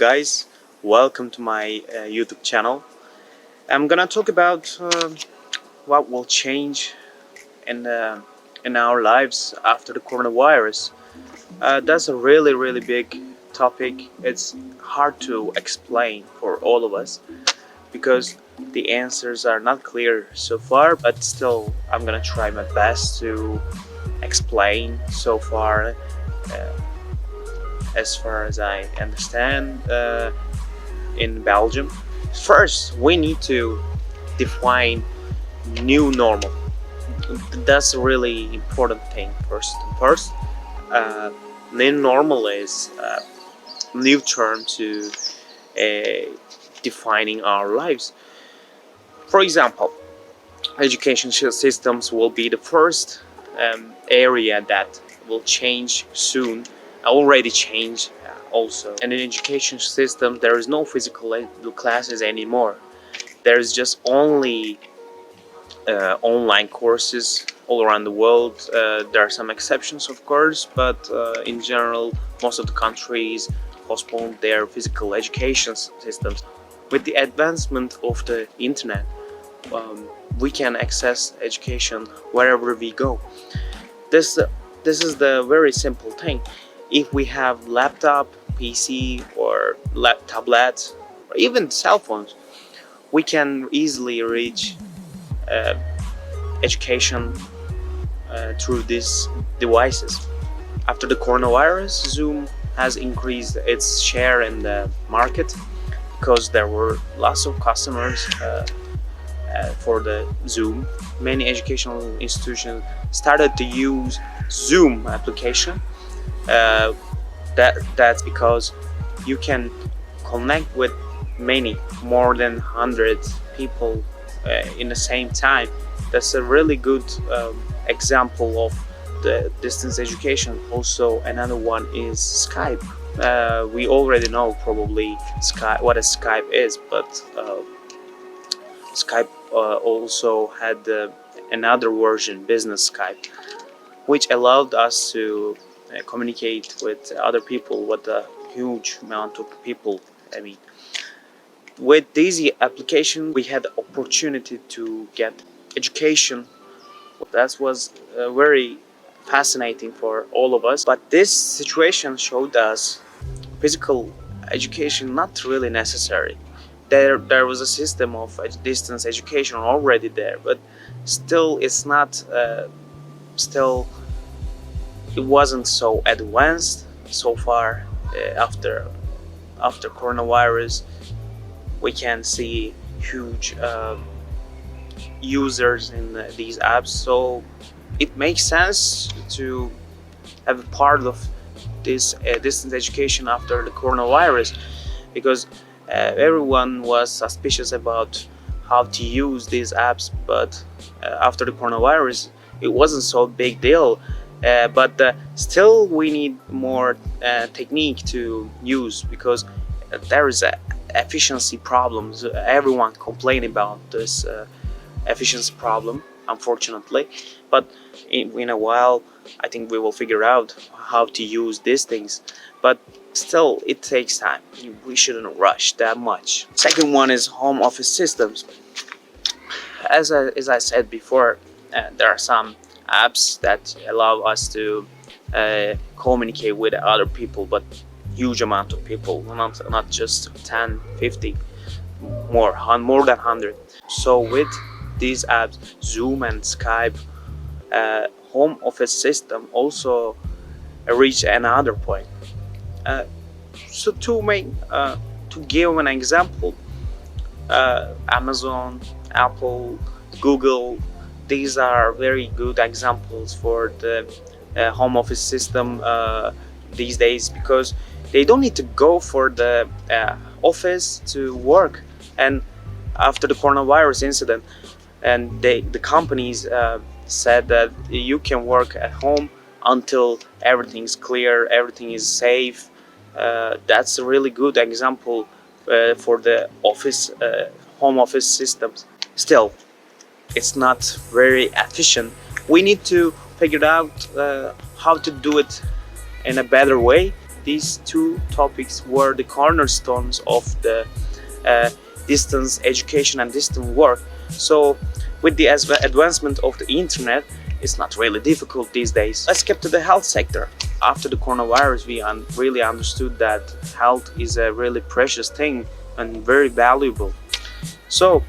guys, welcome to my YouTube channel. I'm gonna talk about what will change in in our lives after the coronavirus. That's a really big topic. It's hard to explain for all of us because the answers are not clear so far, but still I'm gonna try my best to explain so far. As far as I understand, in Belgium. First, we need to define new normal. That's a really important thing. First, new normal is a new term to defining our lives. For example, education systems will be the first area that will change soon. Already changed also. And in education system, there is no physical classes anymore. There's just only online courses all around the world. There are some exceptions, of course, but in general, most of the countries postponed their physical education systems. With the advancement of the internet, we can access education wherever we go. This is the very simple thing. If we have laptop, PC, or tablet, or even cell phones, we can easily reach education through these devices. After the coronavirus, Zoom has increased its share in the market because there were lots of customers for the Zoom. Many educational institutions started to use Zoom application. That's because you can connect with more than 100 people in the same time. That's a really good example of the distance education. Also, another one is Skype. We already know probably what a Skype is, but Skype also had another version, business Skype, which allowed us to communicate with other people, with a huge amount of people. I mean, with this application, we had the opportunity to get education. That was very fascinating for all of us. But this situation showed us physical education not really necessary. There was a system of distance education already there, but still, it's not still. It wasn't so advanced so far. After coronavirus, we can see huge users in these apps, so it makes sense to have a part of this distance education after the coronavirus, because everyone was suspicious about how to use these apps, but after the coronavirus it wasn't so big deal. But still we need more technique to use, because there is efficiency problems. Everyone complain about this efficiency problem, unfortunately, but in a while I think we will figure out how to use these things, but still it takes time. We shouldn't rush that much. Second one is home office systems. As I said before, there are some apps that allow us to communicate with other people, but huge amount of people, not just 10, 50, more than 100. So with these apps, Zoom and Skype, home office system also reach another point. So to give an example, Amazon, Apple, Google, these are very good examples for the home office system these days, because they don't need to go for the office to work. And after the coronavirus incident, and the companies said that you can work at home until everything's clear, everything is safe. That's a really good example for the home office systems. Still, it's not very efficient. We need to figure out how to do it in a better way. these two topics were the cornerstones of the uh, distance education and distance work. So with the advancement of the internet, it's not really difficult these days. Let's get to the health sector. After the coronavirus, we really understood that health is a really precious thing and very valuable. So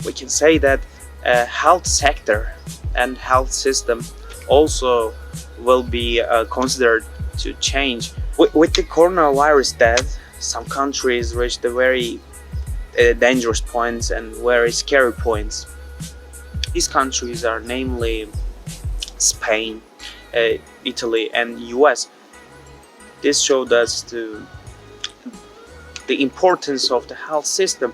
we can say that health sector and health system also will be considered to change. With the coronavirus death, some countries reached the very dangerous points and very scary points. These countries are namely Spain, Italy, and US. This showed us the importance of the health system.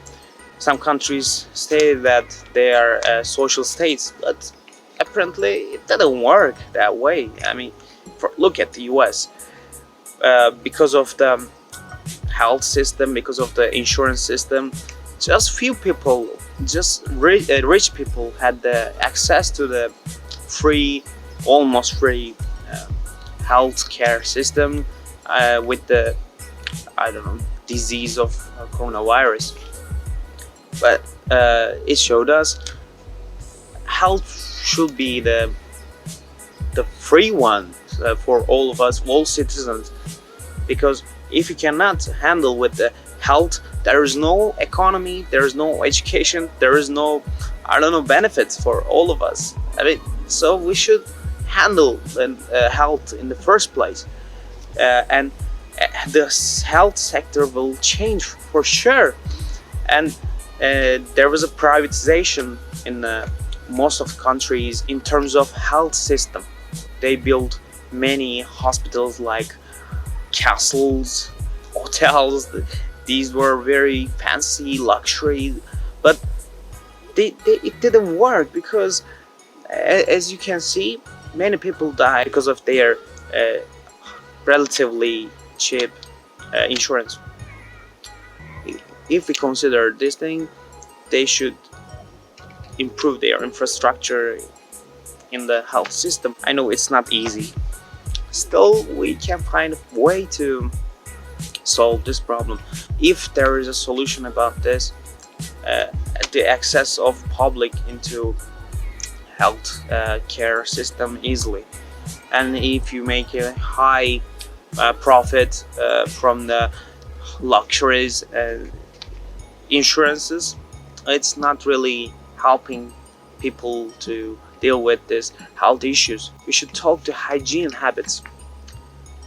Some countries say that they are social states, but apparently it didn't work that way. I mean, look at the US. Because of the health system, because of the insurance system, just few people, just rich people had the access to the free, almost free health care system with the, I don't know, disease of coronavirus. But it showed us health should be the free one for all of us, all citizens, because if you cannot handle with the health, there is no economy, there is no education, there is no, I don't know, benefits for all of us. I mean, so we should handle health in the first place, and the health sector will change for sure. And there was a privatization in most of the countries in terms of health system. They built many hospitals like castles, hotels. These were very fancy, luxury, but it didn't work because, as you can see, many people died because of their relatively cheap insurance. If we consider this thing, they should improve their infrastructure in the health system. I know it's not easy. Still, we can find a way to solve this problem. If there is a solution about this, the access of public into health care system easily, and if you make a high profit from the luxuries insurances, it's not really helping people to deal with these health issues. We should talk to hygiene habits.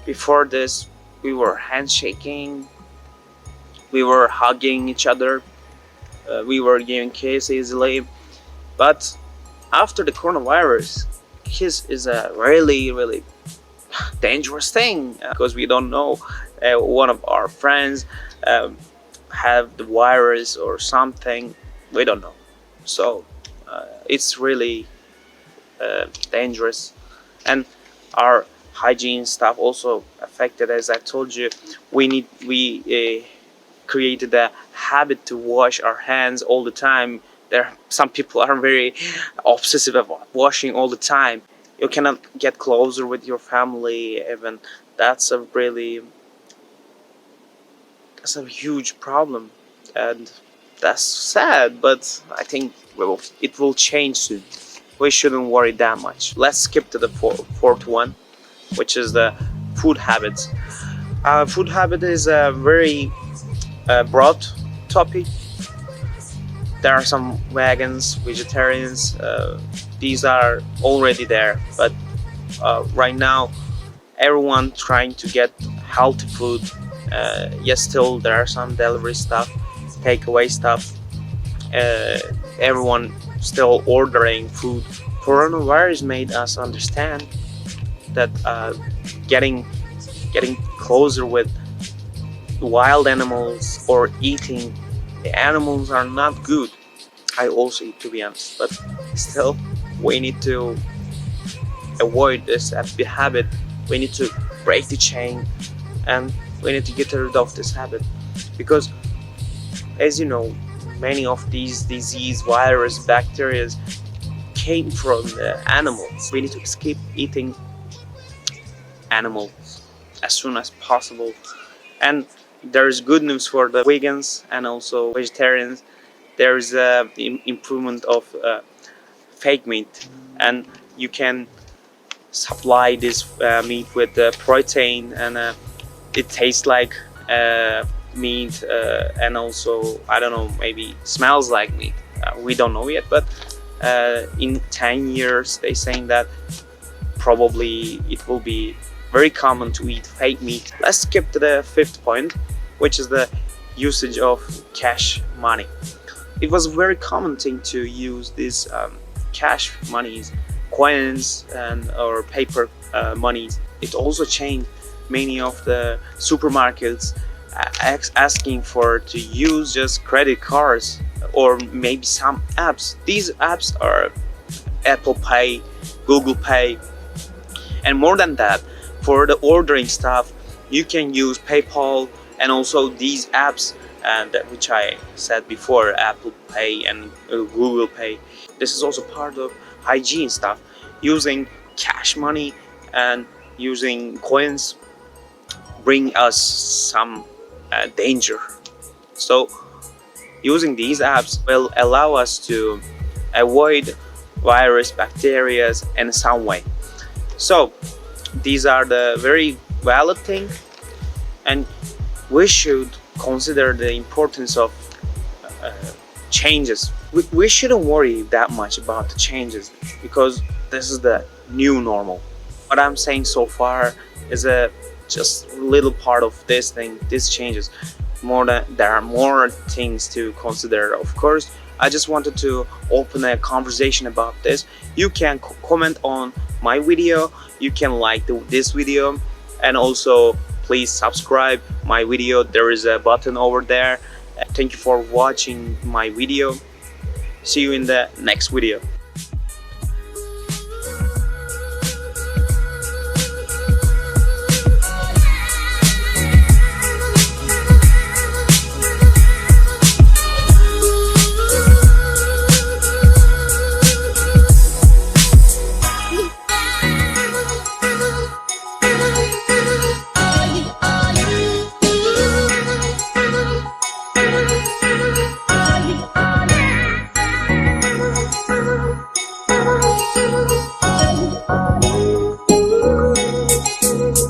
Before this, we were handshaking, we were hugging each other, we were giving kisses easily. But after the coronavirus, kiss is a really, really dangerous thing because we don't know one of our friends have the virus or something. We don't know. So it's really dangerous, and our hygiene stuff also affected. As I told you, we created a habit to wash our hands all the time. Some people are very obsessive about washing all the time. You cannot get closer with your family even. That's a huge problem, and that's sad, but I think it will change soon. We shouldn't worry that much. Let's skip to the fourth one, which is the food habits. Food habit is a very broad topic. There are some vegans, vegetarians. These are already there, but right now everyone trying to get healthy food. Yes, still there are some delivery stuff, takeaway stuff. Everyone still ordering food. Coronavirus made us understand that getting closer with wild animals or eating the animals are not good. I also eat, to be honest, but still we need to avoid this habit. We need to break the chain, and we need to get rid of this habit, because as you know, many of these disease, virus, bacteria came from the animals. We need to skip eating animals as soon as possible. And there's good news for the vegans and also vegetarians. There's a improvement of fake meat, and you can supply this meat with protein, and it tastes like meat, and also, I don't know, maybe smells like meat. We don't know yet, but in 10 years they saying that probably it will be very common to eat fake meat. Let's skip to the fifth point, which is the usage of cash money. It was a very common thing to use these cash monies, coins, and or paper monies. It also changed many of the supermarkets asking for to use just credit cards or maybe some apps. These apps are Apple Pay, Google Pay, and more than that, for the ordering stuff, you can use PayPal and also these apps, and which I said before, Apple Pay and Google Pay. This is also part of hygiene stuff. Using cash money and using coins bring us some danger. So using these apps will allow us to avoid virus, bacteria in some way. So these are the very valid thing, and we should consider the importance of changes. We shouldn't worry that much about the changes because this is the new normal. What I'm saying so far is a just little part of this thing, these changes. There are more things to consider. Of course, I just wanted to open a conversation about this. You can comment on my video, you can like this video, and also please subscribe my video. There is a button over there. Thank you for watching my video. See you in the next video.